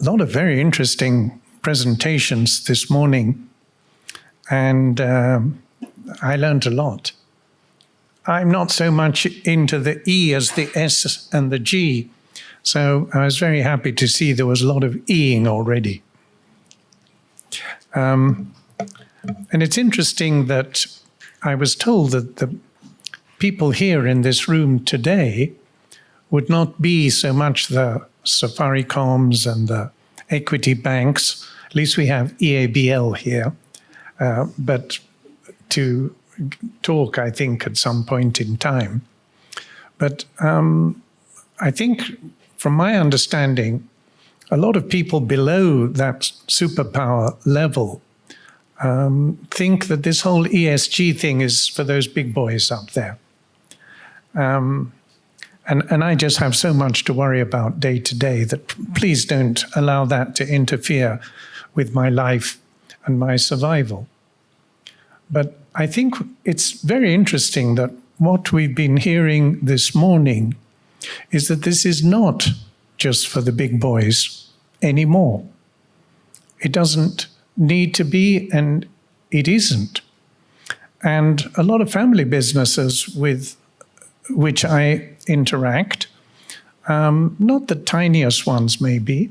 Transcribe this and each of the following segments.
lot of very interesting presentations this morning, and I learned a lot. I'm not so much into the E as the S and the G, so I was very happy to see there was a lot of E-ing already. And it's interesting that I was told that the people here in this room today would not be so much the Safaricoms and the equity banks. At least we have EABL here, but to talk, I think, at some point in time. But I think, from my understanding, a lot of people below that superpower level think that this whole ESG thing is for those big boys up there. And I just have so much to worry about day to day that please don't allow that to interfere with my life and my survival. But I think it's very interesting that what we've been hearing this morning is that this is not just for the big boys anymore. It doesn't need to be, and it isn't. And a lot of family businesses with which I interact, not the tiniest ones maybe,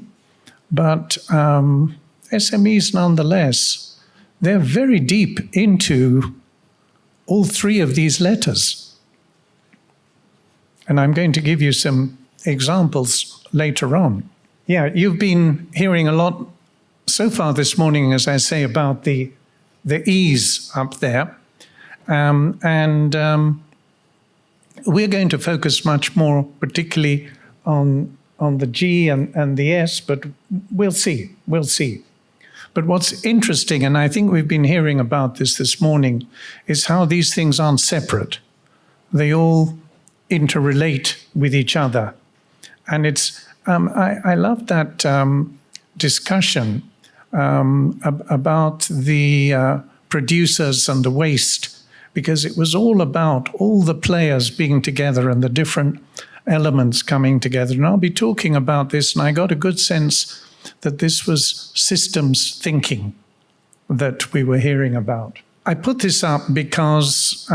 but SMEs nonetheless, they're very deep into all three of these letters. And I'm going to give you some examples later on. Yeah, you've been hearing a lot so far this morning, as I say, about the E's up there. We're going to focus much more particularly on the G and the S, but we'll see. But what's interesting, and I think we've been hearing about this morning, is how these things aren't separate. They all interrelate with each other. And it's I love that discussion about the producers and the waste, because it was all about all the players being together and the different elements coming together. And I'll be talking about this, and I got a good sense that this was systems thinking that we were hearing about. I put this up because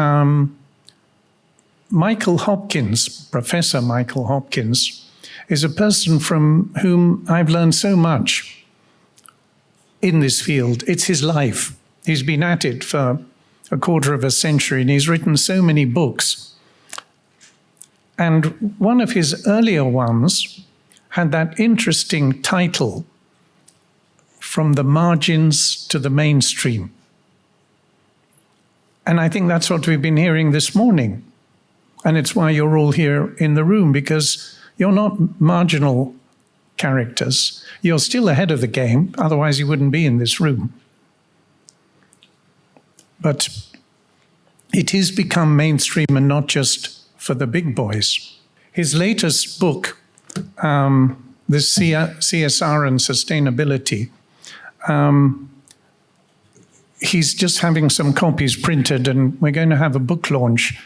Michael Hopkins, Professor Michael Hopkins, is a person from whom I've learned so much in this field. It's his life. He's been at it for a quarter of a century, and he's written so many books. And one of his earlier ones had that interesting title, From the Margins to the Mainstream. And I think that's what we've been hearing this morning. And it's why you're all here in the room, because you're not marginal characters. You're still ahead of the game, otherwise you wouldn't be in this room. But it has become mainstream and not just for the big boys. His latest book, this CSR and Sustainability, he's just having some copies printed, and we're going to have a book launch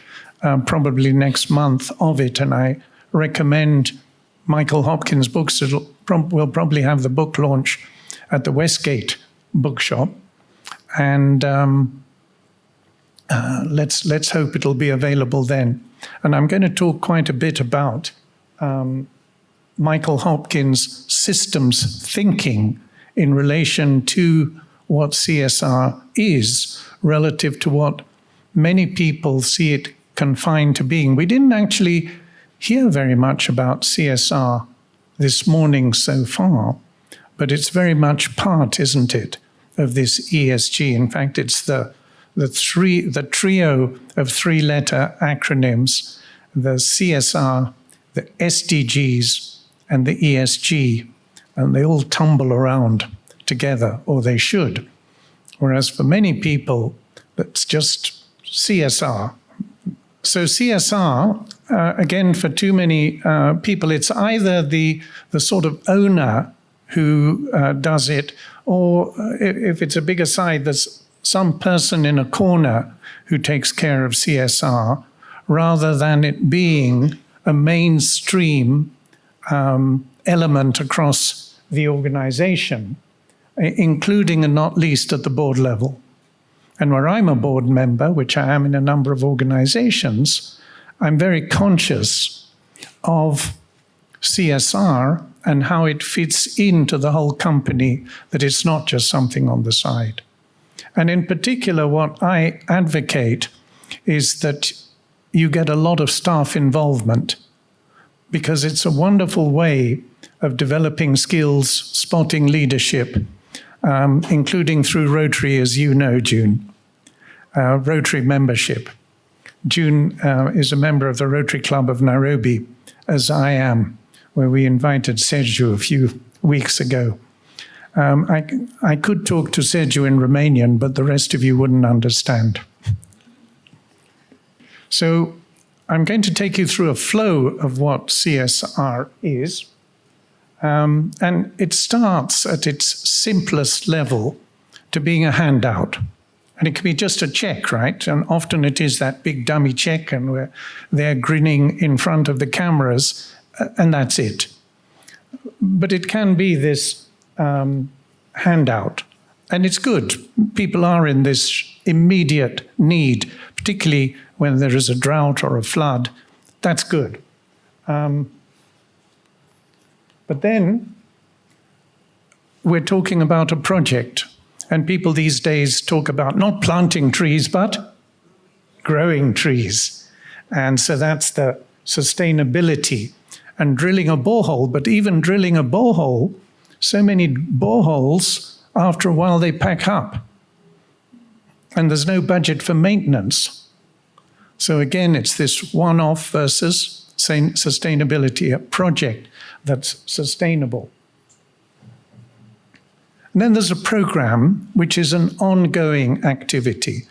probably next month of it, and I recommend Michael Hopkins' books. We'll probably have the book launch at the Westgate bookshop, and let's hope it'll be available then. And I'm going to talk quite a bit about Michael Hopkins' systems thinking in relation to what CSR is relative to what many people see it confined to being. We didn't actually hear very much about CSR this morning so far, but it's very much part, isn't it, of this ESG. In fact, it's the trio of three-letter acronyms, the CSR, the SDGs, and the ESG, and they all tumble around together, or they should. Whereas for many people, that's just CSR. So CSR, again, for too many people, it's either the sort of owner who does it, or if it's a bigger side, there's some person in a corner who takes care of CSR, rather than it being a mainstream element across the organization, including and not least at the board level. And where I'm a board member, which I am in a number of organizations, I'm very conscious of CSR and how it fits into the whole company, that it's not just something on the side. And in particular, what I advocate is that you get a lot of staff involvement, because it's a wonderful way of developing skills, spotting leadership, including through Rotary, as you know, June, Rotary membership. June is a member of the Rotary Club of Nairobi, as I am, where we invited Sergio a few weeks ago. I could talk to Sergio in Romanian, but the rest of you wouldn't understand. So I'm going to take you through a flow of what CSR is. And it starts at its simplest level to being a handout. And it can be just a check, right? And often it is that big dummy check, and we're there grinning in front of the cameras, and that's it. But it can be this handout. And it's good. People are in this immediate need, particularly when there is a drought or a flood. That's good. But then we're talking about a project. And people these days talk about not planting trees, but growing trees. And so that's the sustainability. And drilling a borehole, but even drilling a borehole, so many boreholes, after a while they pack up. And there's no budget for maintenance. So again, it's this one-off versus sustainability, a project that's sustainable. And then there's a program, which is an ongoing activity.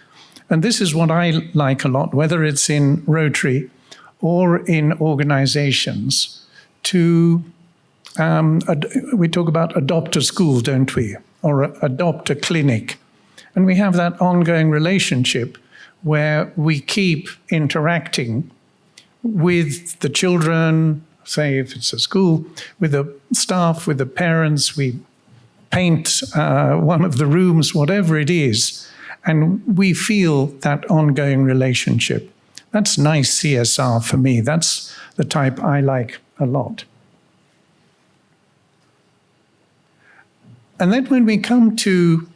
And this is what I like a lot, whether it's in Rotary or in organizations, to, we talk about adopt a school, don't we? Or adopt a clinic. And we have that ongoing relationship where we keep interacting with the children, say if it's a school, with the staff, with the parents. We paint one of the rooms, whatever it is, and we feel that ongoing relationship. That's nice CSR for me. That's the type I like a lot. And then when we come to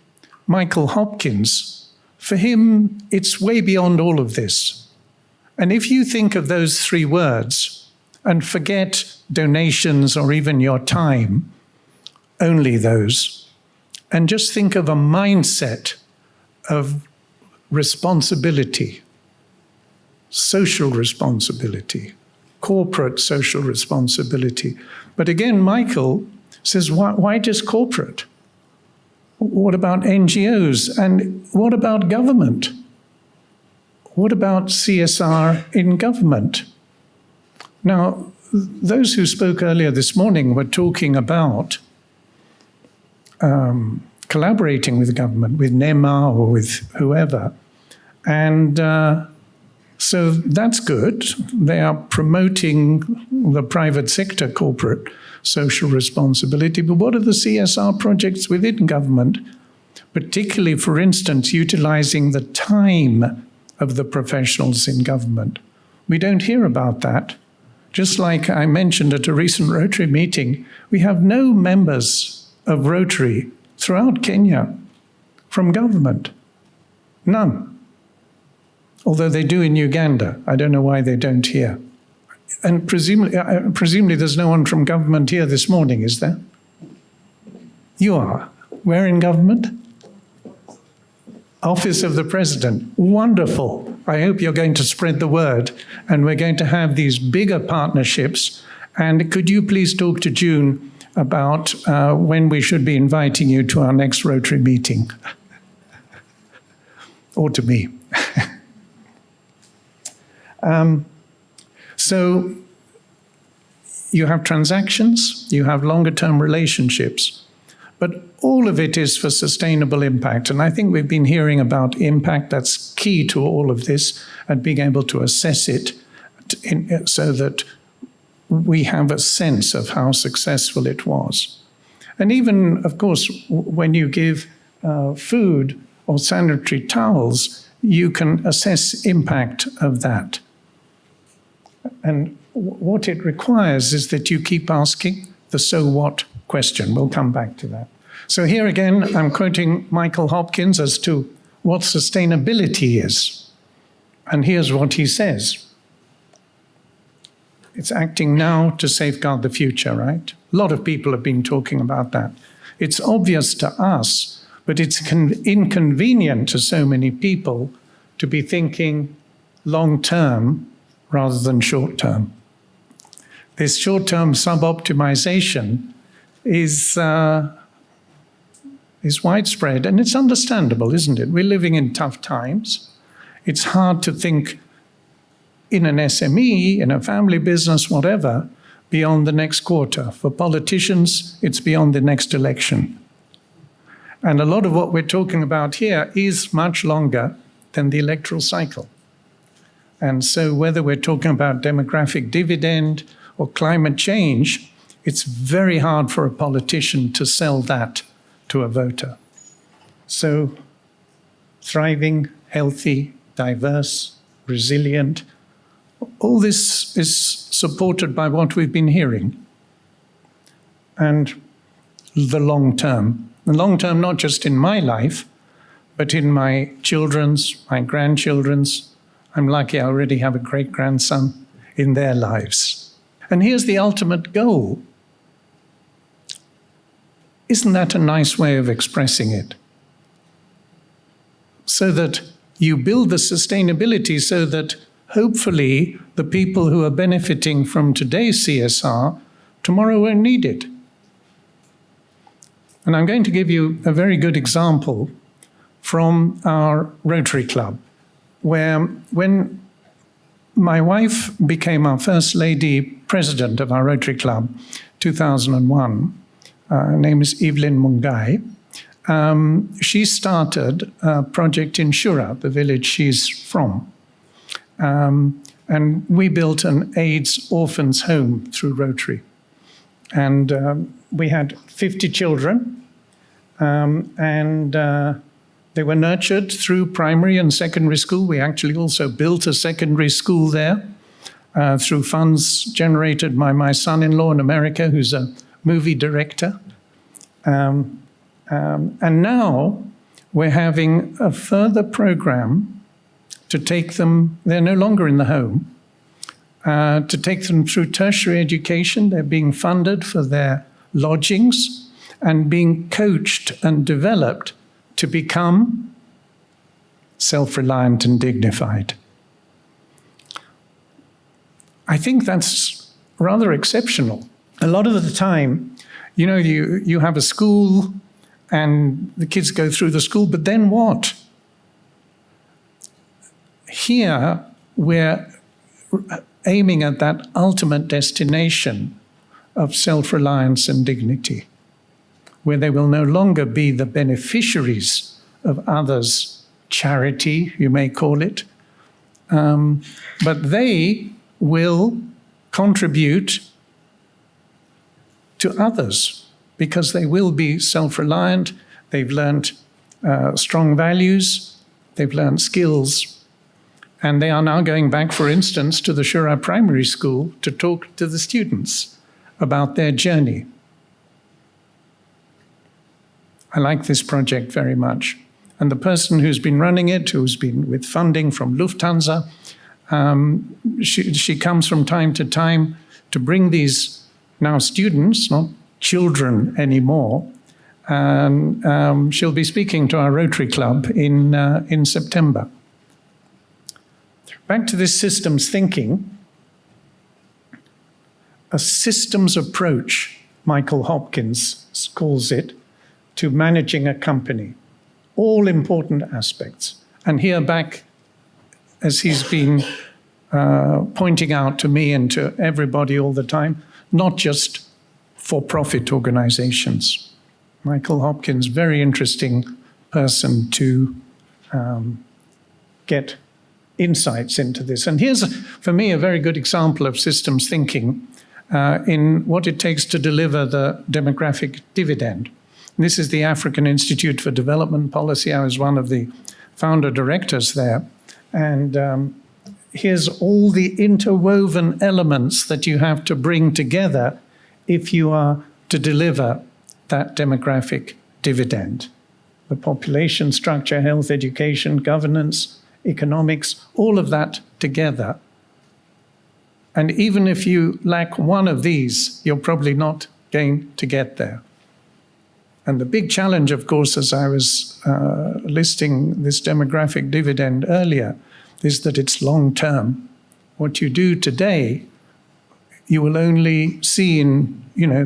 Michael Hopkins, for him, it's way beyond all of this. And if you think of those three words and forget donations or even your time, only those, and just think of a mindset of responsibility, social responsibility, corporate social responsibility. But again, Michael says, why just corporate? What about NGOs? And what about government? What about CSR in government? Now, those who spoke earlier this morning were talking about collaborating with the government, with NEMA or with whoever. And so that's good. They are promoting the private sector corporate social responsibility. But what are the CSR projects within government, particularly, for instance, utilizing the time of the professionals in government? We don't hear about that. Just like I mentioned at a recent Rotary meeting, we have no members of Rotary throughout Kenya from government. None. Although they do in Uganda. I don't know why they don't here. And presumably there's no one from government here this morning, is there? You are. Where in government? Office of the President. Wonderful. I hope you're going to spread the word, and we're going to have these bigger partnerships. And could you please talk to June about when we should be inviting you to our next Rotary meeting? Or to me. So you have transactions, you have longer-term relationships, but all of it is for sustainable impact. And I think we've been hearing about impact. That's key to all of this, and being able to assess it so that we have a sense of how successful it was. And even, of course, when you give food or sanitary towels, you can assess impact of that. And what it requires is that you keep asking the so what question. We'll come back to that. So here again, I'm quoting Michael Hopkins as to what sustainability is. And here's what he says. It's acting now to safeguard the future, right? A lot of people have been talking about that. It's obvious to us, but it's inconvenient to so many people to be thinking long-term rather than short-term. This short-term sub-optimization is widespread, and it's understandable, isn't it? We're living in tough times. It's hard to think in an SME, in a family business, whatever, beyond the next quarter. For politicians, it's beyond the next election. And a lot of what we're talking about here is much longer than the electoral cycle. And so whether we're talking about demographic dividend or climate change, it's very hard for a politician to sell that to a voter. So thriving, healthy, diverse, resilient, all this is supported by what we've been hearing. And the long term. The long term, not just in my life, but in my children's, my grandchildren's. I'm lucky I already have a great-grandson in their lives. And here's the ultimate goal. Isn't that a nice way of expressing it? So that you build the sustainability so that hopefully the people who are benefiting from today's CSR tomorrow won't need it. And I'm going to give you a very good example from our Rotary Club, where when my wife became our First Lady President of our Rotary Club, 2001, her name is Evelyn Mungai, she started a project in Shura, the village she's from. And we built an AIDS orphans home through Rotary. And we had 50 children, and they were nurtured through primary and secondary school. We actually also built a secondary school there through funds generated by my son-in-law in America, who's a movie director. And now we're having a further program to take them, they're no longer in the home, to take them through tertiary education. They're being funded for their lodgings and being coached and developed to become self-reliant and dignified. I think that's rather exceptional. A lot of the time, you know, you have a school and the kids go through the school, but then what? Here, we're aiming at that ultimate destination of self-reliance and dignity, where they will no longer be the beneficiaries of others' charity, you may call it, but they will contribute to others because they will be self-reliant, they've learned strong values, they've learned skills, and they are now going back, for instance, to the Shura Primary School to talk to the students about their journey. I like this project very much. And the person who's been running it, who's been with funding from Lufthansa, she comes from time to time to bring these now students, not children anymore, and she'll be speaking to our Rotary Club in September. Back to this systems thinking, a systems approach, Michael Hopkins calls it, to managing a company. All important aspects. And here back, as he's been pointing out to me and to everybody all the time, not just for-profit organizations. Michael Hopkins, very interesting person to get insights into this. And here's, for me, a very good example of systems thinking. in what it takes to deliver the demographic dividend. This is the African Institute for Development Policy. I was one of the founder directors there. And here's all the interwoven elements that you have to bring together if you are to deliver that demographic dividend. The population structure, health, education, governance, economics, all of that together. And even if you lack one of these, you're probably not going to get there. And the big challenge, of course, as I was listing this demographic dividend earlier, is that it's long-term. What you do today, you will only see in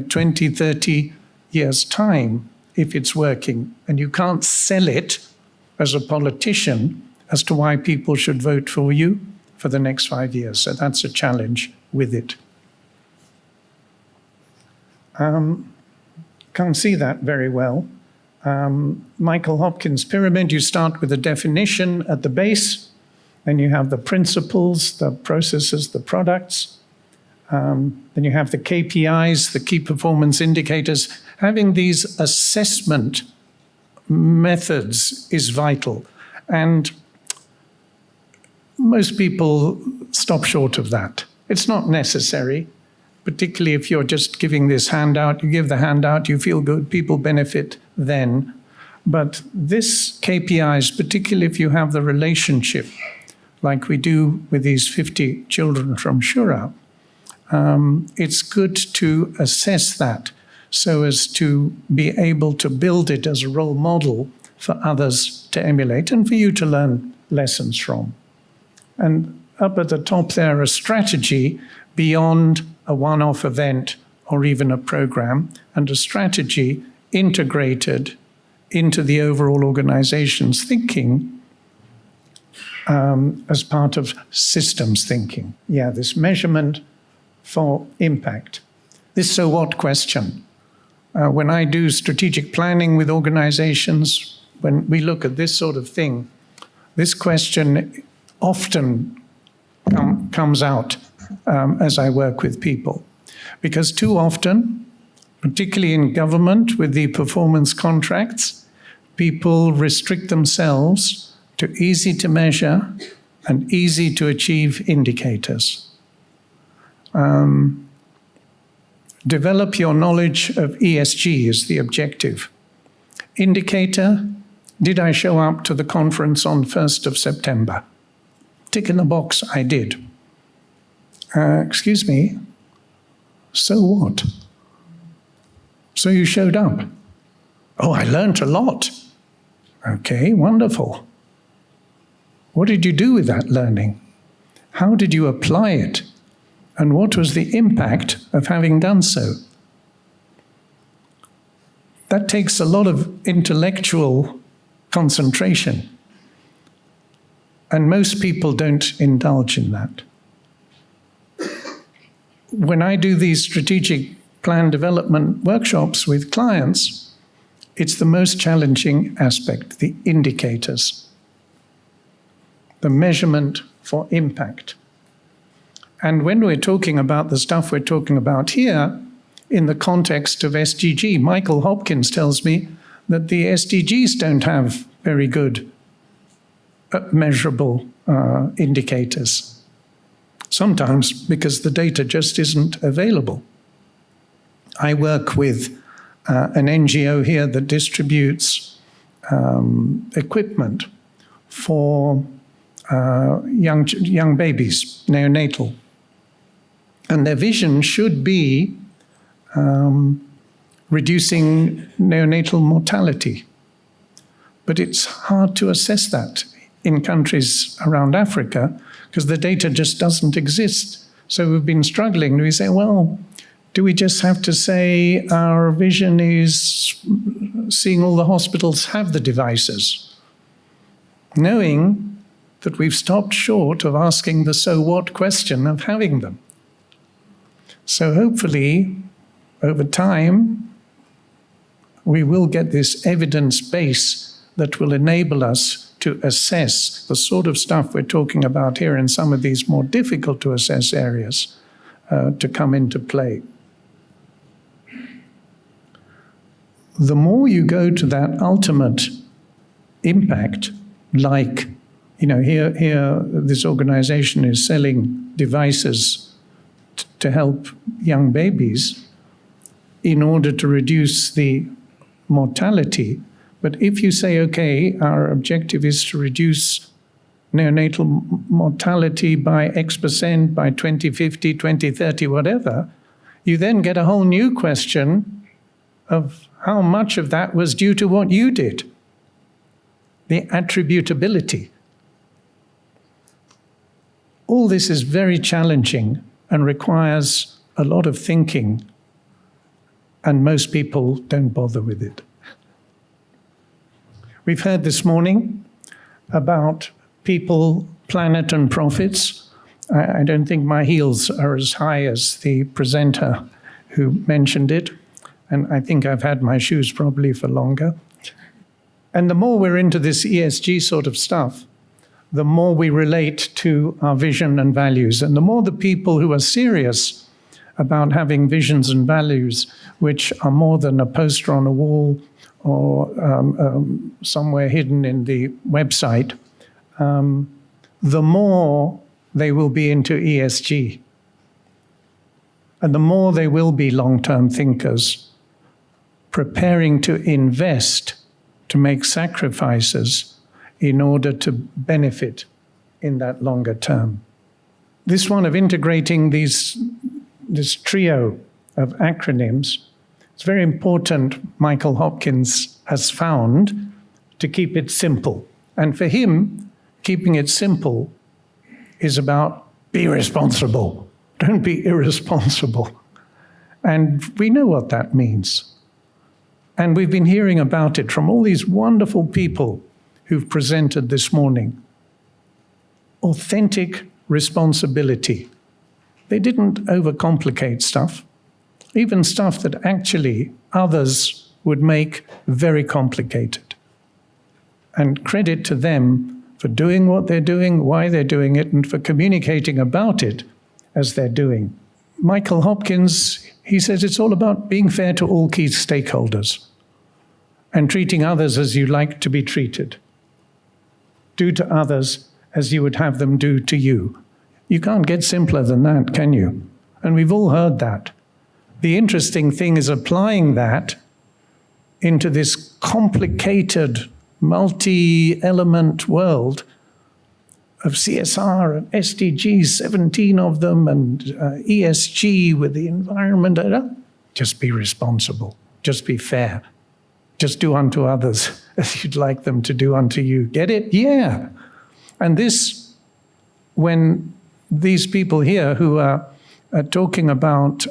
20, 30 years' time if it's working. And you can't sell it as a politician as to why people should vote for you for the next 5 years. So that's a challenge with it. Can't see that very well. Michael Hopkins' pyramid, you start with a definition at the base, then you have the principles, the processes, the products. Then you have the KPIs, the key performance indicators. Having these assessment methods is vital. And most people stop short of that. It's not necessary, particularly if you're just giving this handout. You give the handout, you feel good, people benefit then. But this KPIs, particularly if you have the relationship, like we do with these 50 children from Shura, it's good to assess that so as to be able to build it as a role model for others to emulate and for you to learn lessons from. And up at the top there, a strategy beyond a one-off event or even a program, and a strategy integrated into the overall organization's thinking as part of systems thinking. Yeah, this measurement for impact. This so what question. When I do strategic planning with organizations, when we look at this sort of thing, this question often comes out as I work with people. Because too often, particularly in government with the performance contracts, people restrict themselves to easy to measure and easy to achieve indicators. Develop your knowledge of ESG is the objective. Indicator, did I show up to the conference on 1st of September? Tick in the box, I did. Excuse me, so what? So you showed up. Oh, I learned a lot. Okay, wonderful. What did you do with that learning? How did you apply it? And what was the impact of having done so? That takes a lot of intellectual concentration. And most people don't indulge in that. When I do these strategic plan development workshops with clients, it's the most challenging aspect, the indicators, the measurement for impact. And when we're talking about the stuff we're talking about here, in the context of SDG, Michael Hopkins tells me that the SDGs don't have very good measurable indicators. Sometimes because the data just isn't available. I work with an NGO here that distributes equipment for young babies, neonatal. And their vision should be reducing neonatal mortality. But it's hard to assess that in countries around Africa because the data just doesn't exist. So we've been struggling. We say, well, do we just have to say our vision is seeing all the hospitals have the devices, knowing that we've stopped short of asking the so what question of having them. So hopefully, over time, we will get this evidence base that will enable us to assess the sort of stuff we're talking about here in some of these more difficult to assess areas to come into play. The more you go to that ultimate impact, like, here this organization is selling devices to help young babies in order to reduce the mortality. But if you say, okay, our objective is to reduce neonatal mortality by X% by 2050, 2030, whatever, you then get a whole new question of how much of that was due to what you did. The attributability. All this is very challenging and requires a lot of thinking, and most people don't bother with it. We've heard this morning about people, planet, and profits. I don't think my heels are as high as the presenter who mentioned it, and I think I've had my shoes probably for longer. And the more we're into this ESG sort of stuff, the more we relate to our vision and values. And the more the people who are serious about having visions and values, which are more than a poster on a wall or somewhere hidden in the website, the more they will be into ESG. And the more they will be long-term thinkers, preparing to invest, to make sacrifices in order to benefit in that longer term. This one of integrating this trio of acronyms, it's very important, Michael Hopkins has found, to keep it simple. And for him, keeping it simple is about be responsible. Don't be irresponsible. And we know what that means. And we've been hearing about it from all these wonderful people who've presented this morning. Authentic responsibility. They didn't overcomplicate stuff, even stuff that actually others would make very complicated. And credit to them for doing what they're doing, why they're doing it, and for communicating about it as they're doing. Michael Hopkins, he says it's all about being fair to all key stakeholders and treating others as you like to be treated. Do to others as you would have them do to you. You can't get simpler than that, can you? And we've all heard that. The interesting thing is applying that into this complicated, multi-element world of CSR and SDGs, 17 of them, and ESG with the environment. Just be responsible. Just be fair. Just do unto others as you'd like them to do unto you. Get it? Yeah. And this, when these people here who are talking about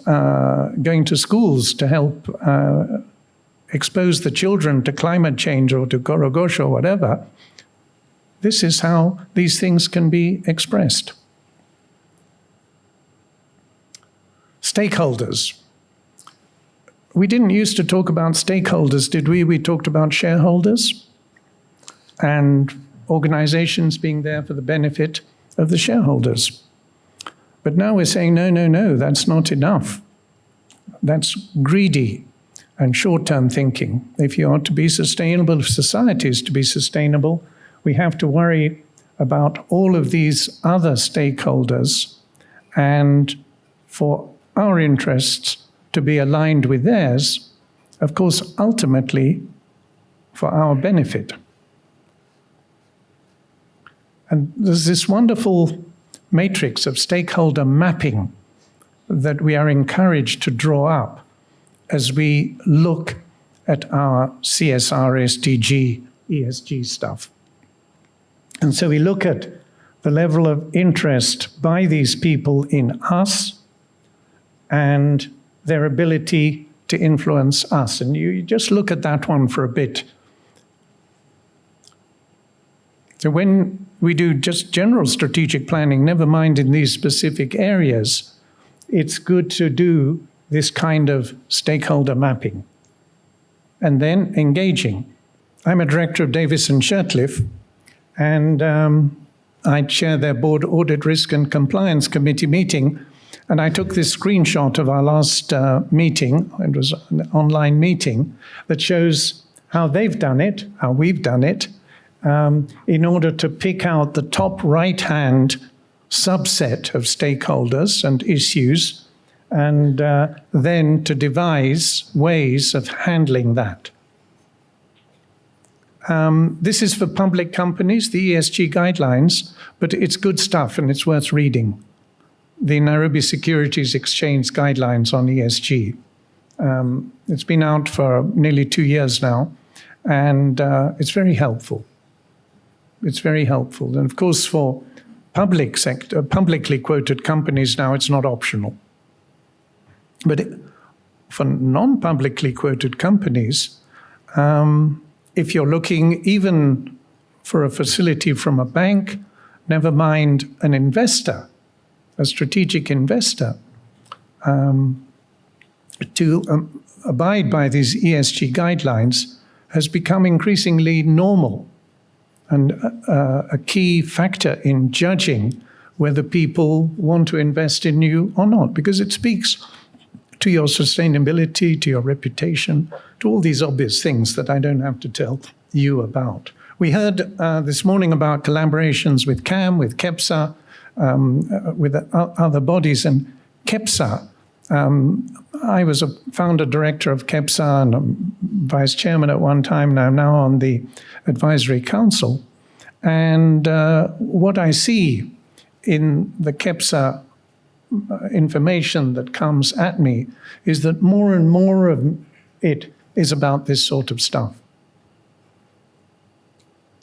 going to schools to help expose the children to climate change or to Gorogosh or whatever, this is how these things can be expressed. Stakeholders. We didn't used to talk about stakeholders, did we? We talked about shareholders and organizations being there for the benefit of the shareholders. But now we're saying, no, that's not enough. That's greedy and short-term thinking. If you are to be sustainable, if society is to be sustainable, we have to worry about all of these other stakeholders and for our interests to be aligned with theirs, of course, ultimately for our benefit. And there's this wonderful matrix of stakeholder mapping that we are encouraged to draw up as we look at our CSR, SDG, ESG stuff. And so we look at the level of interest by these people in us and their ability to influence us. And you just look at that one for a bit. So when we do just general strategic planning, never mind in these specific areas, it's good to do this kind of stakeholder mapping. And then engaging. I'm a director of Davis and Shurtleff, and I chair their board audit risk and compliance committee meeting. And I took this screenshot of our last meeting. It was an online meeting that shows how they've done it, how we've done it, in order to pick out the top right-hand subset of stakeholders and issues, and then to devise ways of handling that. This is for public companies, the ESG guidelines, but it's good stuff and it's worth reading. The Nairobi Securities Exchange guidelines on ESG. It's been out for nearly 2 years now, and it's very helpful. It's very helpful. And of course, for public sector, publicly quoted companies now, it's not optional. But for non-publicly quoted companies, if you're looking even for a facility from a bank, never mind an investor, a strategic investor, to abide by these ESG guidelines has become increasingly normal and a key factor in judging whether people want to invest in you or not, because it speaks to your sustainability, to your reputation, to all these obvious things that I don't have to tell you about. We heard this morning about collaborations with CAM, with KEPSA, with other bodies. And KEPSA, I was a founder director of KEPSA and vice chairman at one time, and I'm now on the advisory council. And what I see in the KEPSA information that comes at me is that more and more of it is about this sort of stuff.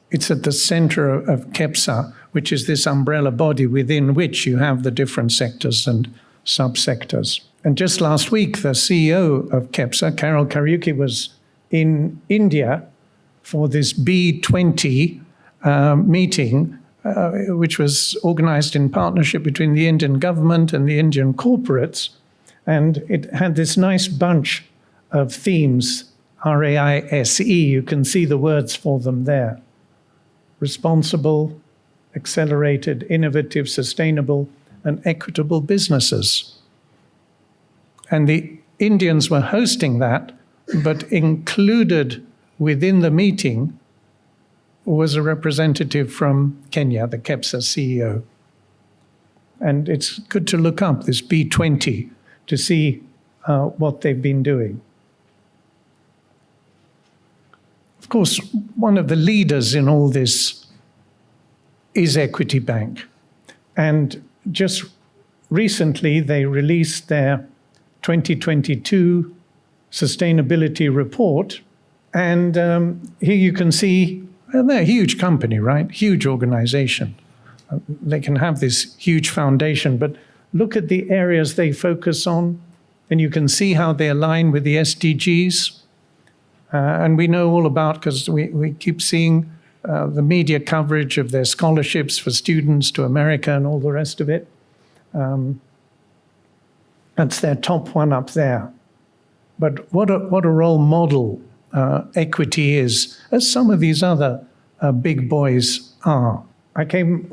It's at the center of KEPSA, which is this umbrella body within which you have the different sectors and subsectors. And just last week, the CEO of KEPSA, Carol Kariuki, was in India for this B20 meeting, which was organized in partnership between the Indian government and the Indian corporates. And it had this nice bunch of themes, RAISE. You can see the words for them there. Responsible, accelerated, innovative, sustainable, and equitable businesses. And the Indians were hosting that, but included within the meeting was a representative from Kenya, the KEPSA CEO. And it's good to look up this B20 to see what they've been doing. Of course, one of the leaders in all this is Equity Bank. And just recently, they released their 2022 sustainability report. And here you can see, they're a huge company, right? Huge organization. They can have this huge foundation, but look at the areas they focus on, and you can see how they align with the SDGs. And we know all about, because we keep seeing the media coverage of their scholarships for students to America and all the rest of it. That's their top one up there. But what a role model equity is, as some of these other big boys are. I came,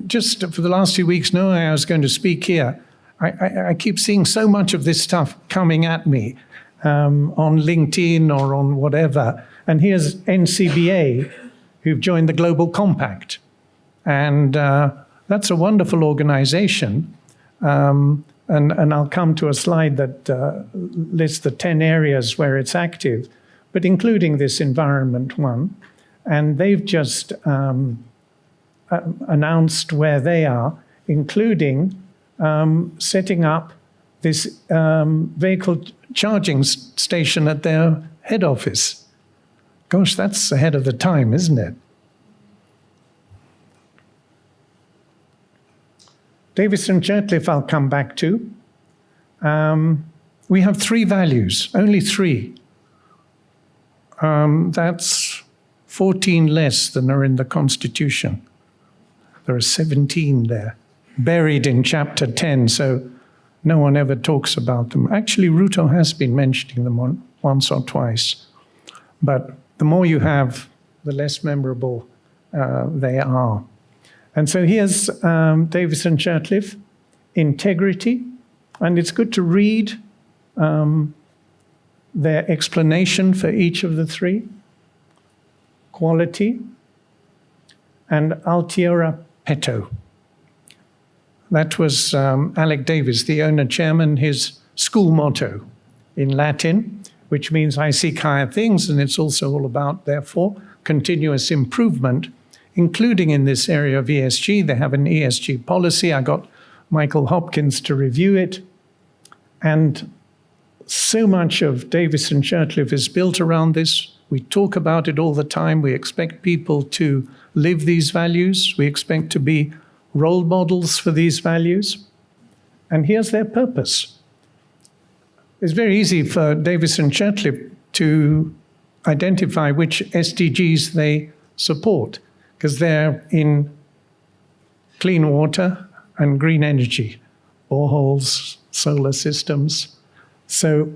just for the last few weeks, knowing I was going to speak here, I keep seeing so much of this stuff coming at me on LinkedIn or on whatever. And here's NCBA, who've joined the Global Compact. And that's a wonderful organization. And I'll come to a slide that lists the 10 areas where it's active, but including this environment one. And they've just announced where they are, including setting up this vehicle charging station at their head office. Gosh, that's ahead of the time, isn't it? Davis and Churtliff I'll come back to. We have 3 values, only 3. That's 14 less than are in the Constitution. There are 17 there, buried in chapter 10, so no one ever talks about them. Actually, Ruto has been mentioning them once or twice. But the more you have, the less memorable they are. And so here's Davis and Churtliff. Integrity, And it's good to read their explanation for each of the three. Quality and Altiora Petto. That was Alec Davis, the owner-chairman, his school motto in Latin, which means I seek higher things, and it's also all about, therefore, continuous improvement, including in this area of ESG. They have an ESG policy. I got Michael Hopkins to review it. And so much of Davis and Shurtleff is built around this. We talk about it all the time. We expect people to live these values. We expect to be role models for these values. And here's their purpose. It's very easy for Davis and Shurtleff to identify which SDGs they support, because they're in clean water and green energy, boreholes, solar systems. So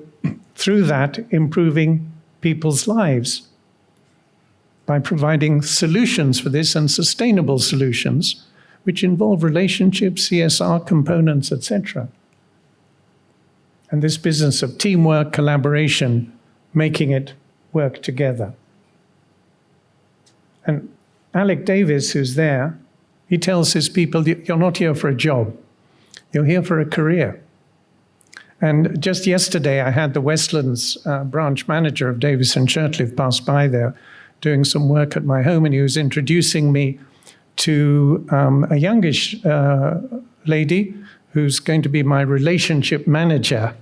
through that, improving people's lives by providing solutions for this, and sustainable solutions, which involve relationships, CSR components, etc. And this business of teamwork, collaboration, making it work together. And Alec Davis, who's there, he tells his people, you're not here for a job, you're here for a career. And just yesterday, I had the Westlands branch manager of Davis and Shurtleff pass by there, doing some work at my home, and he was introducing me to a youngish lady who's going to be my relationship manager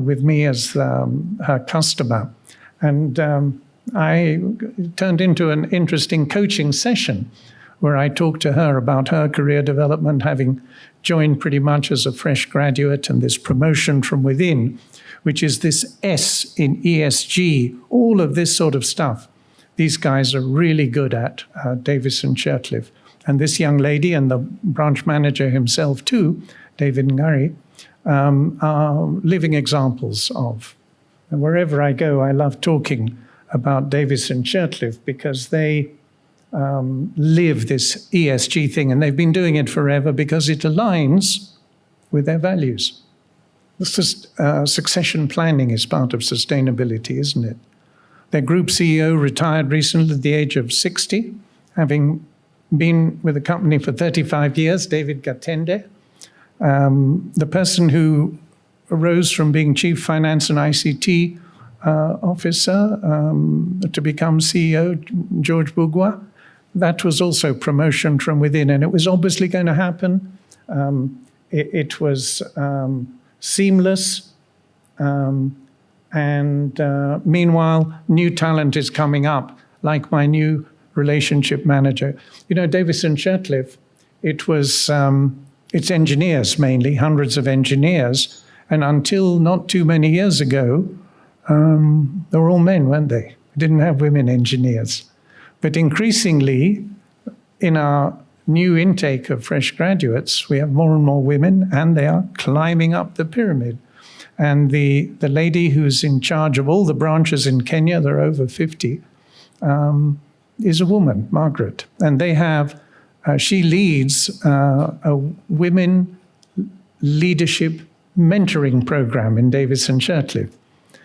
with me as her customer. And I turned into an interesting coaching session where I talked to her about her career development, having joined pretty much as a fresh graduate, and this promotion from within, which is this S in ESG, all of this sort of stuff. These guys are really good at, Davis and Shurtleff. And this young lady and the branch manager himself too, David Ngari, are living examples of. And wherever I go, I love talking about Davis and Shurtleff because they live this ESG thing, and they've been doing it forever because it aligns with their values. This is, succession planning is part of sustainability, isn't it? Their group CEO retired recently at the age of 60, having been with the company for 35 years, David Gatende. The person who arose from being Chief Finance and ICT Officer to become CEO, George Bourgois, that was also promotion from within, and it was obviously going to happen. It was seamless, and meanwhile, new talent is coming up, like my new relationship manager. You know, Davis and Shurtleff, it was it's engineers mainly, hundreds of engineers, and until not too many years ago, they were all men, weren't they? We didn't have women engineers. But increasingly, in our new intake of fresh graduates, we have more and more women, and they are climbing up the pyramid. And the lady who's in charge of all the branches in Kenya, there are over 50, is a woman, Margaret. And they have, she leads a women leadership mentoring program in Davis and Shurtleff,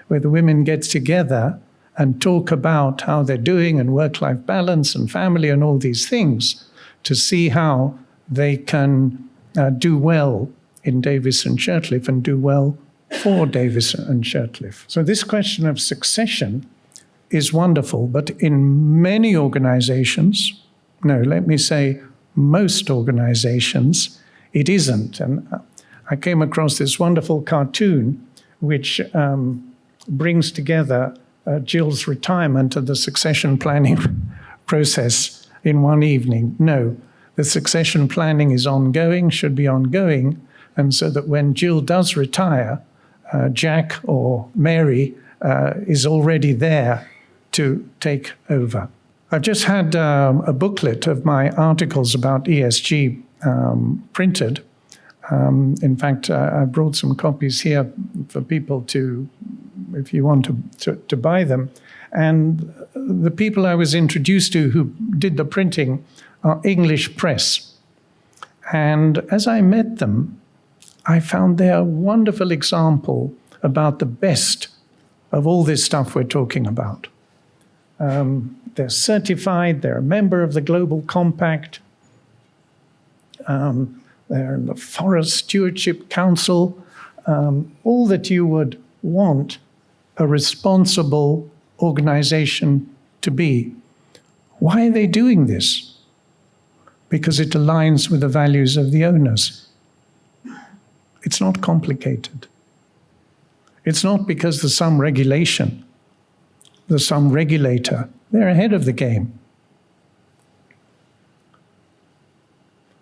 where the women get together and talk about how they're doing and work-life balance and family and all these things to see how they can do well in Davis and Shurtleff and do well for Davis and Shurtleff. So this question of succession is wonderful, but in many organizations, no, let me say most organizations, it isn't. And I came across this wonderful cartoon which brings together Jill's retirement and the succession planning process in one evening. No, the succession planning is ongoing, should be ongoing, and so that when Jill does retire, Jack or Mary is already there to take over. I've just had a booklet of my articles about ESG printed. In fact, I brought some copies here for people to, if you want to buy them. And the people I was introduced to who did the printing are English press. And as I met them, I found there a wonderful example about the best of all this stuff we're talking about. They're certified, they're a member of the Global Compact, they're in the Forest Stewardship Council, all that you would want a responsible organization to be. Why are they doing this? Because it aligns with the values of the owners. It's not complicated. It's not because there's some regulation, there's some regulator. They're ahead of the game.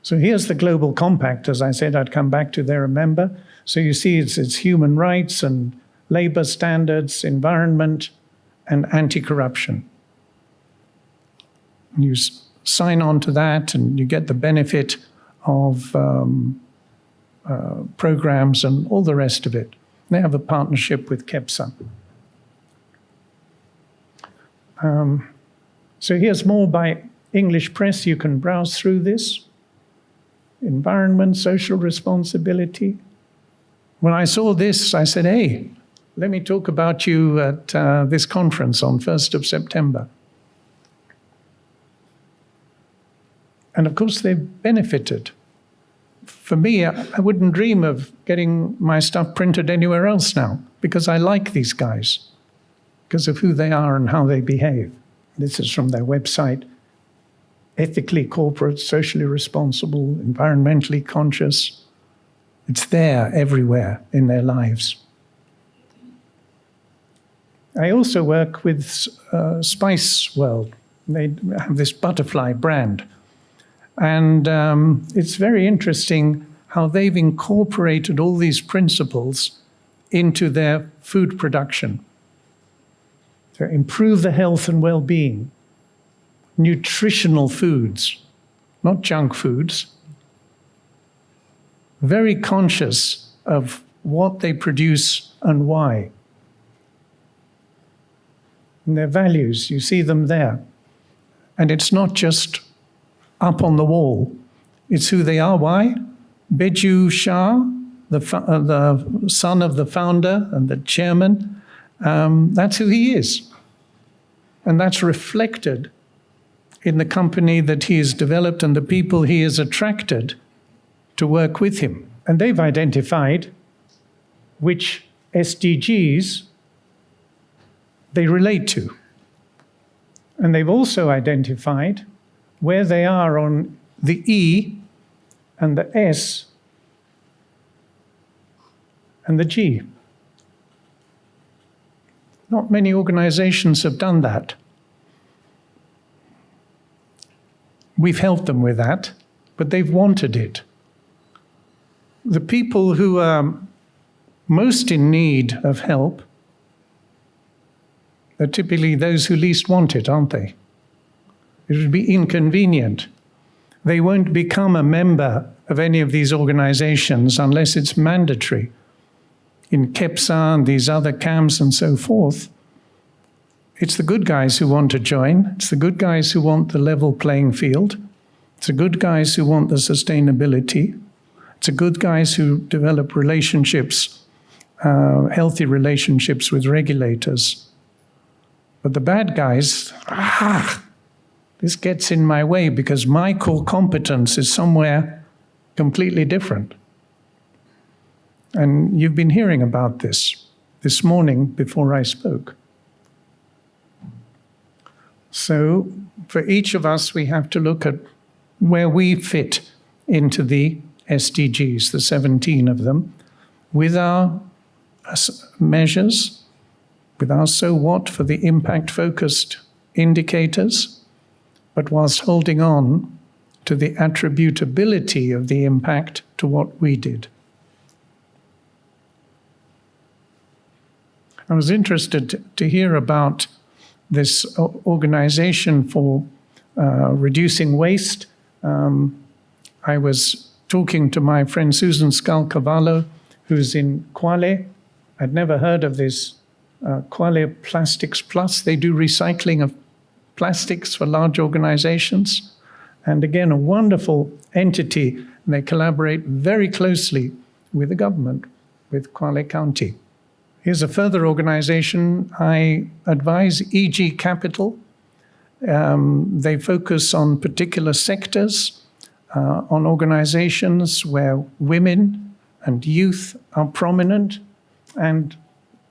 So here's the Global Compact. As I said, I'd come back to, they're a member. So you see it's human rights and labor standards, environment, and anti-corruption. You sign on to that and you get the benefit of programs and all the rest of it. They have a partnership with KEPSA. So here's more by English press. You can browse through this. Environment, social responsibility. When I saw this, I said, hey, let me talk about you at this conference on 1st of September. And of course, they've benefited. For me, I wouldn't dream of getting my stuff printed anywhere else now, because I like these guys, because of who they are and how they behave. This is from their website. Ethically corporate, socially responsible, environmentally conscious. It's there everywhere in their lives. I also work with Spice World. They have this butterfly brand. And it's very interesting how they've incorporated all these principles into their food production. To improve the health and well-being. Nutritional foods, not junk foods. Very conscious of what they produce and why. And their values, you see them there. And it's not just up on the wall. It's who they are. Why? Beju Shah, the son of the founder and the chairman, that's who he is. And that's reflected in the company that he has developed and the people he has attracted to work with him. And they've identified which SDGs they relate to. And they've also identified where they are on the E and the S and the G. Not many organizations have done that. We've helped them with that, but they've wanted it. The people who are most in need of help are typically those who least want it, aren't they? It would be inconvenient. They won't become a member of any of these organizations unless it's mandatory. In KEPSA and these other camps and so forth, it's the good guys who want to join. It's the good guys who want the level playing field. It's the good guys who want the sustainability. It's the good guys who develop relationships, healthy relationships with regulators. But the bad guys, this gets in my way because my core competence is somewhere completely different. And you've been hearing about this morning before I spoke. So for each of us, we have to look at where we fit into the SDGs, the 17 of them, with our measures, with our so what for the impact-focused indicators, but whilst holding on to the attributability of the impact to what we did. I was interested to hear about this organization for reducing waste. I was talking to my friend Susan Scal-Cavallo, who's in Kwale. I'd never heard of this Kwale Plastics Plus. They do recycling of plastics for large organizations. And again, a wonderful entity. And they collaborate very closely with the government, with Kwale County. Here's a further organization I advise, EG Capital. They focus on particular sectors, on organizations where women and youth are prominent, and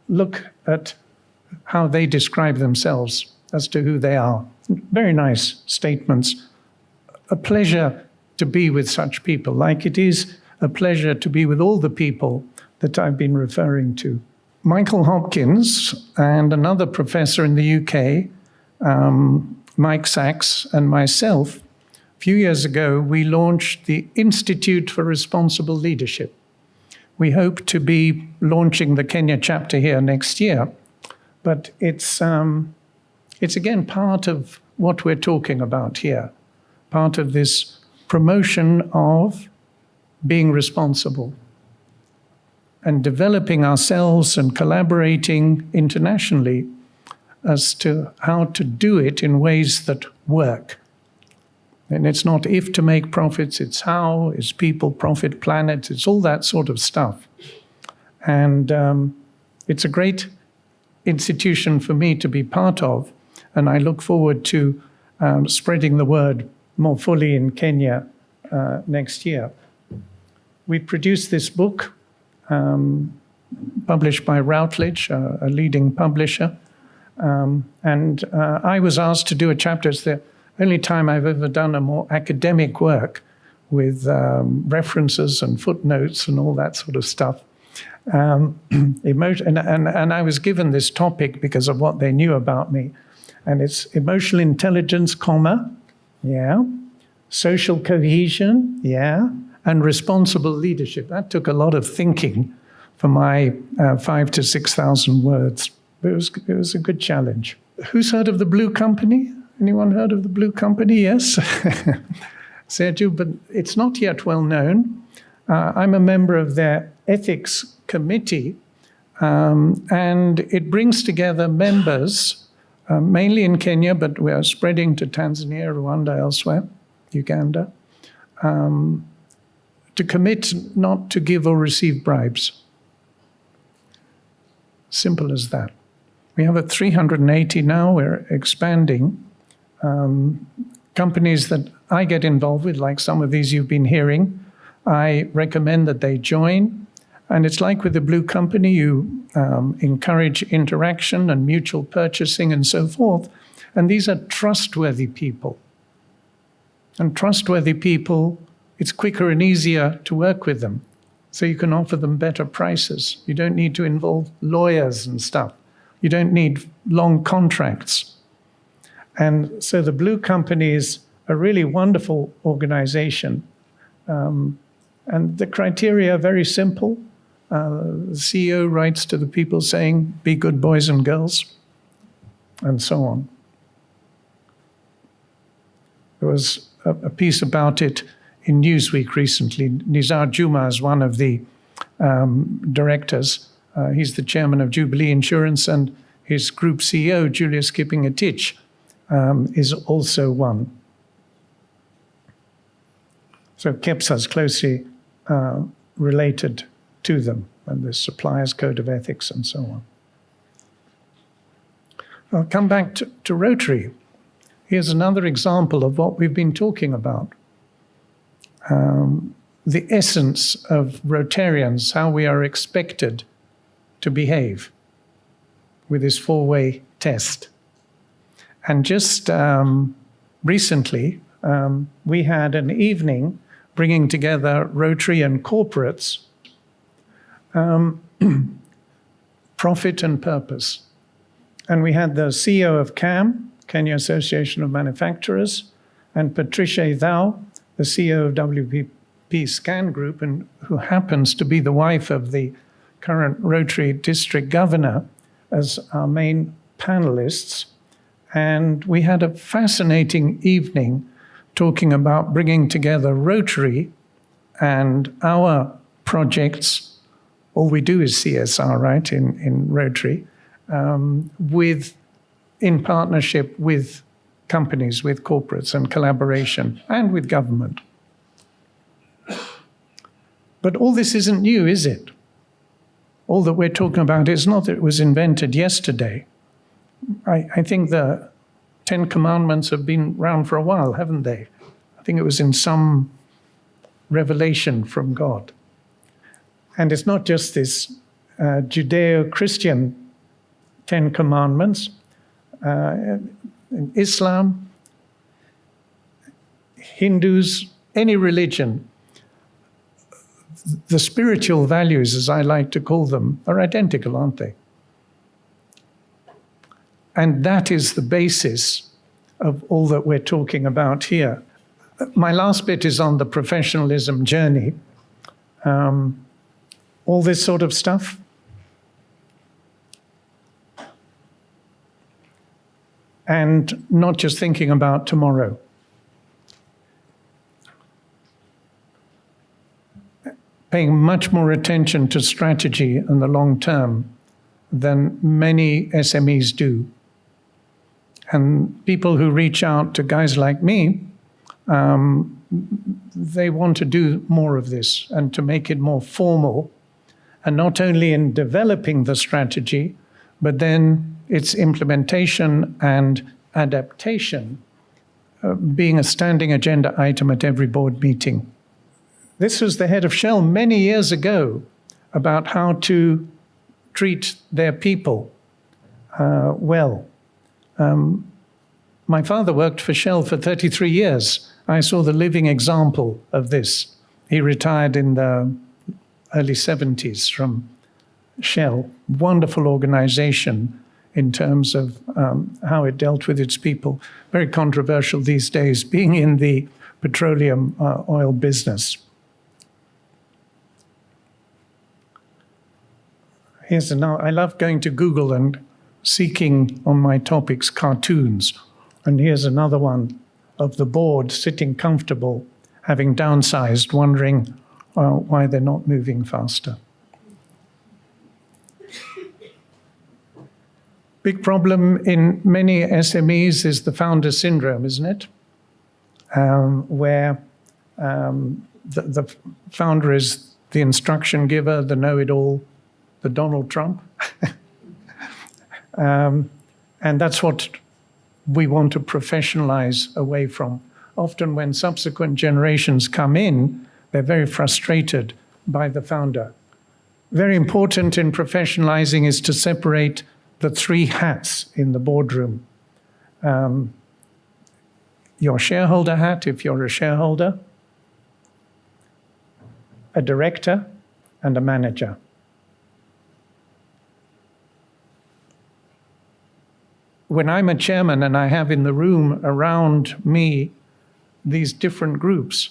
look at how they describe themselves as to who they are. Very nice statements. A pleasure to be with such people, like it is a pleasure to be with all the people that I've been referring to. Michael Hopkins and another professor in the UK, Mike Sachs, and myself, a few years ago, we launched the Institute for Responsible Leadership. We hope to be launching the Kenya chapter here next year, but it's again part of what we're talking about here, part of this promotion of being responsible and developing ourselves and collaborating internationally as to how to do it in ways that work. And it's not if to make profits, it's how, it's people, profit, planet, it's all that sort of stuff. And it's a great institution for me to be part of, and I look forward to spreading the word more fully in Kenya next year. We produced this book, published by Routledge, a leading publisher, and I was asked to do a chapter. It's the only time I've ever done a more academic work with references and footnotes and all that sort of stuff. And I was given this topic because of what they knew about me. And it's emotional intelligence, social cohesion, and responsible leadership. That took a lot of thinking for my 5,000 to 6,000 words. But it was a good challenge. Who's heard of the Blue Company? Anyone heard of the Blue Company? Yes. Sergio, but it's not yet well known. I'm a member of their ethics committee, and it brings together members, mainly in Kenya, but we are spreading to Tanzania, Rwanda, elsewhere, Uganda, to commit not to give or receive bribes. Simple as that. We have 380 now. We're expanding. Companies that I get involved with, like some of these you've been hearing, I recommend that they join. And it's like with the Blue Company, you encourage interaction and mutual purchasing and so forth. And these are trustworthy people. And trustworthy people, it's quicker and easier to work with them. So you can offer them better prices. You don't need to involve lawyers and stuff. You don't need long contracts. And so the Blue Company is a really wonderful organization. And the criteria are very simple. The CEO writes to the people saying, be good boys and girls, and so on. There was a piece about it in Newsweek recently. Nizar Juma is one of the directors. He's the chairman of Jubilee Insurance, and his group CEO, Julius Kipping-Atich, is also one. So KEPSA is closely related to them, and the Suppliers Code of Ethics and so on. I'll come back to Rotary. Here's another example of what we've been talking about. The essence of Rotarians, how we are expected to behave with this four-way test. And just recently, we had an evening bringing together Rotary and corporates, profit and purpose. And we had the CEO of CAM, Kenya Association of Manufacturers, and Patricia Thou, the CEO of WPP Scan Group, and who happens to be the wife of the current Rotary District Governor, as our main panelists. And we had a fascinating evening talking about bringing together Rotary and our projects. All we do is CSR, right, in Rotary, in partnership with companies, with corporates, and collaboration, and with government. But all this isn't new, is it? All that we're talking about is not that it was invented yesterday. I think the 10 Commandments have been around for a while, haven't they? I think it was in some revelation from God. And it's not just this Judeo-Christian 10 Commandments. In Islam, Hindus, any religion, the spiritual values, as I like to call them, are identical, aren't they? And that is the basis of all that we're talking about here. My last bit is on the professionalism journey. All this sort of stuff. And not just thinking about tomorrow. Paying much more attention to strategy in the long term than many SMEs do. And people who reach out to guys like me, they want to do more of this and to make it more formal, and not only in developing the strategy, but then its implementation and adaptation being a standing agenda item at every board meeting. This was the head of Shell many years ago about how to treat their people well. My father worked for Shell for 33 years. I saw the living example of this. He retired in the early 70s from Shell. Wonderful organization in terms of how it dealt with its people. Very controversial these days, being in the petroleum oil business. I love going to Google and seeking on my topics cartoons. And here's another one of the board sitting comfortable, having downsized, wondering why they're not moving faster. Big problem in many SMEs is the founder syndrome, isn't it? Where the founder is the instruction giver, the know-it-all, the Donald Trump. And that's what we want to professionalize away from. Often when subsequent generations come in, they're very frustrated by the founder. Very important in professionalizing is to separate the three hats in the boardroom. Your shareholder hat, if you're a shareholder, a director, and a manager. When I'm a chairman and I have in the room around me these different groups,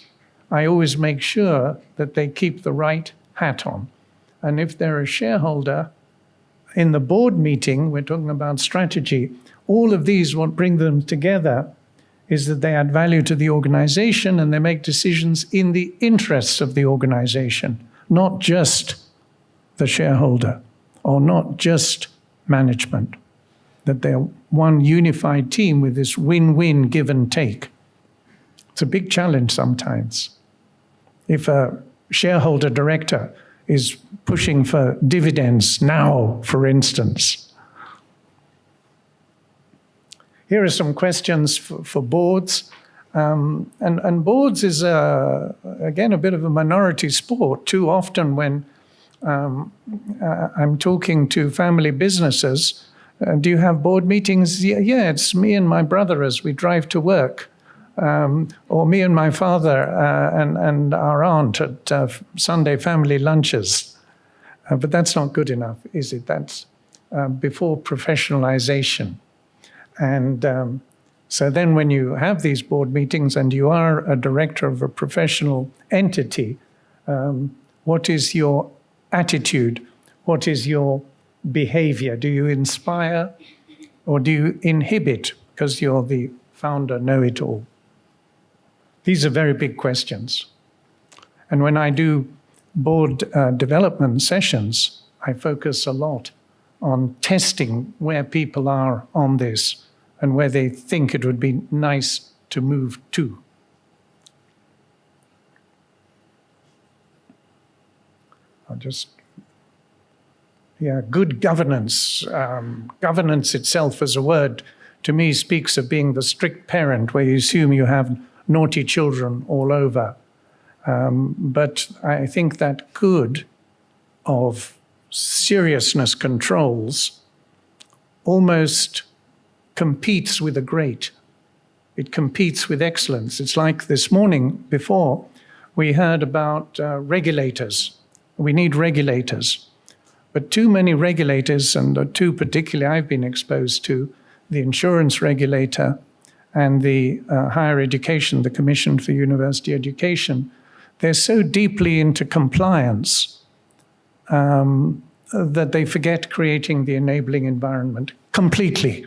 I always make sure that they keep the right hat on. And if they're a shareholder, in the board meeting, we're talking about strategy, all of these, what bring them together is that they add value to the organization and they make decisions in the interests of the organization, not just the shareholder or not just management. That they're one unified team with this win-win give and take. It's a big challenge sometimes. If a shareholder director is pushing for dividends now, for instance. Here are some questions for boards. And boards is, again, a bit of a minority sport. Too often when I'm talking to family businesses, do you have board meetings? Yeah, it's me and my brother as we drive to work. Or me and my father and our aunt at Sunday family lunches. But that's not good enough, is it? That's before professionalization. And so then when you have these board meetings and you are a director of a professional entity, what is your attitude? What is your behavior? Do you inspire or do you inhibit because you're the founder, know-it-all? These are very big questions. And when I do board development sessions, I focus a lot on testing where people are on this and where they think it would be nice to move to. good governance. Governance itself as a word, to me, speaks of being the strict parent where you assume you have naughty children all over. But I think that good of seriousness controls almost competes with the great. It competes with excellence. It's like this morning before we heard about regulators. We need regulators. But too many regulators, and the two particularly I've been exposed to, the insurance regulator and the higher education, the Commission for University Education, they're so deeply into compliance that they forget creating the enabling environment completely.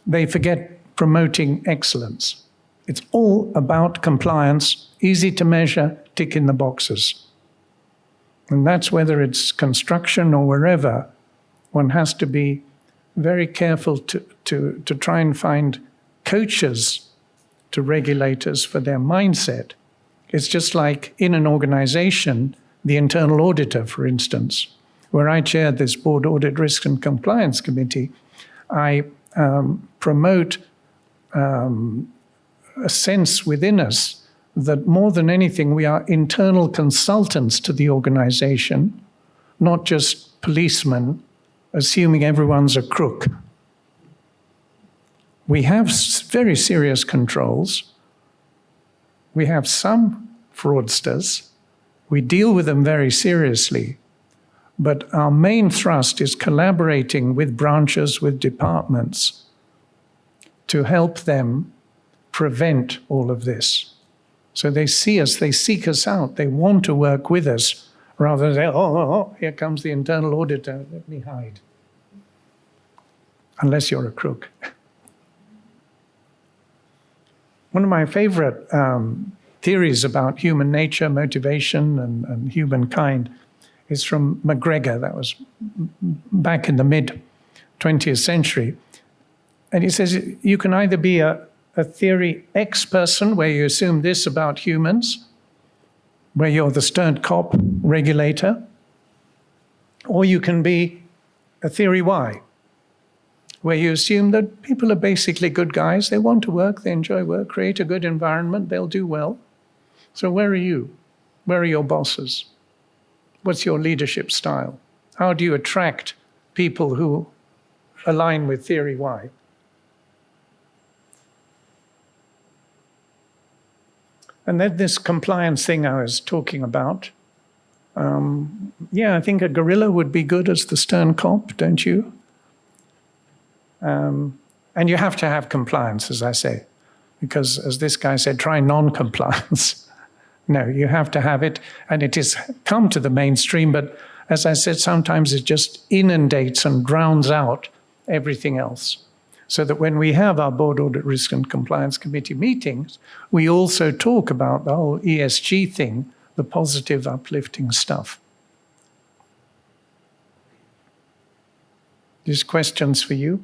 They forget promoting excellence. It's all about compliance, easy to measure, tick in the boxes. And that's whether it's construction or wherever, one has to be very careful to try and find coaches to regulators for their mindset. It's just like in an organization, the internal auditor, for instance, where I chaired this Board Audit Risk and Compliance Committee, I promote a sense within us that more than anything, we are internal consultants to the organization, not just policemen assuming everyone's a crook. We have very serious controls. We have some fraudsters. We deal with them very seriously. But our main thrust is collaborating with branches, with departments, to help them prevent all of this. So they see us, they seek us out, they want to work with us, rather than say, oh, here comes the internal auditor, let me hide. Unless you're a crook. One of my favorite theories about human nature, motivation, and humankind is from McGregor. That was back in the mid-20th century. And he says you can either be a theory X person, where you assume this about humans, where you're the stern cop regulator, or you can be a theory Y, where you assume that people are basically good guys, they want to work, they enjoy work, create a good environment, they'll do well. So where are you? Where are your bosses? What's your leadership style? How do you attract people who align with theory Y? And then this compliance thing I was talking about, I think a gorilla would be good as the stern cop, don't you? And you have to have compliance, as I say, because as this guy said, try non-compliance. No, you have to have it, and it has come to the mainstream, but as I said, sometimes it just inundates and drowns out everything else. So that when we have our Board Audit Risk and Compliance Committee meetings, we also talk about the whole ESG thing, the positive, uplifting stuff. These questions for you?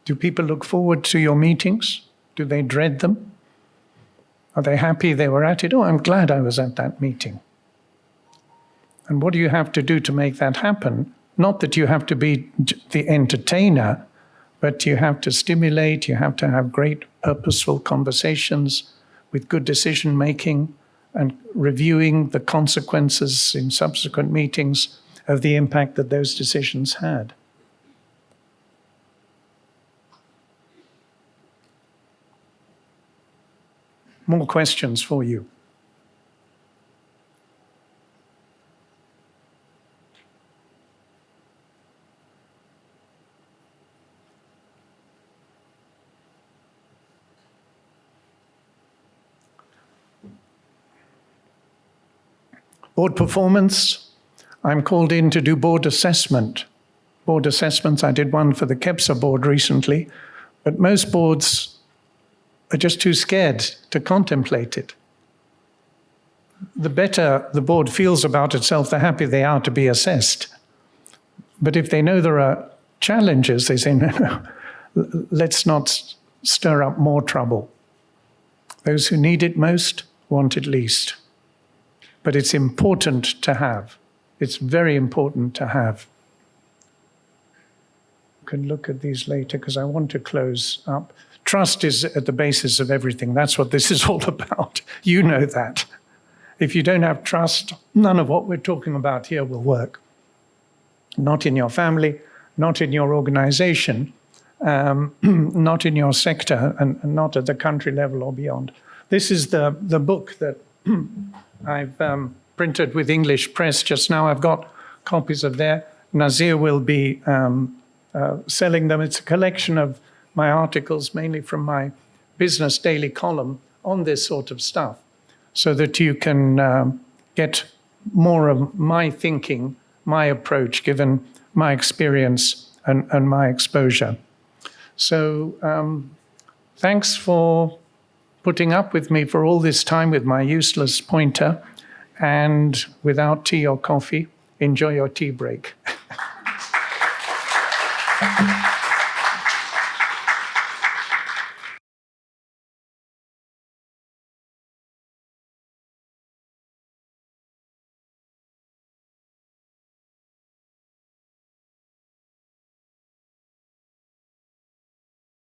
Do people look forward to your meetings? Do they dread them? Are they happy they were at it? Oh, I'm glad I was at that meeting. And what do you have to do to make that happen? Not that you have to be the entertainer, but you have to stimulate, you have to have great purposeful conversations with good decision making and reviewing the consequences in subsequent meetings of the impact that those decisions had. More questions for you. Board performance. I'm called in to do board assessment. Board assessments, I did one for the KEPSA board recently, but most boards are just too scared to contemplate it. the better the board feels about itself, the happier they are to be assessed. But if they know there are challenges, they say, no, let's not stir up more trouble. Those who need it most want it least. But it's important to have. It's very important to have. You can look at these later because I want to close up. Trust is at the basis of everything. That's what this is all about. You know that. If you don't have trust, none of what we're talking about here will work. Not in your family, not in your organization, not in your sector, and not at the country level or beyond. This is the book that I've printed with English press just now. I've got copies of there. Nazir will be selling them. It's a collection of my articles, mainly from my business daily column on this sort of stuff, so that you can get more of my thinking, my approach, given my experience and my exposure. So thanks for putting up with me for all this time with my useless pointer, and without tea or coffee, enjoy your tea break.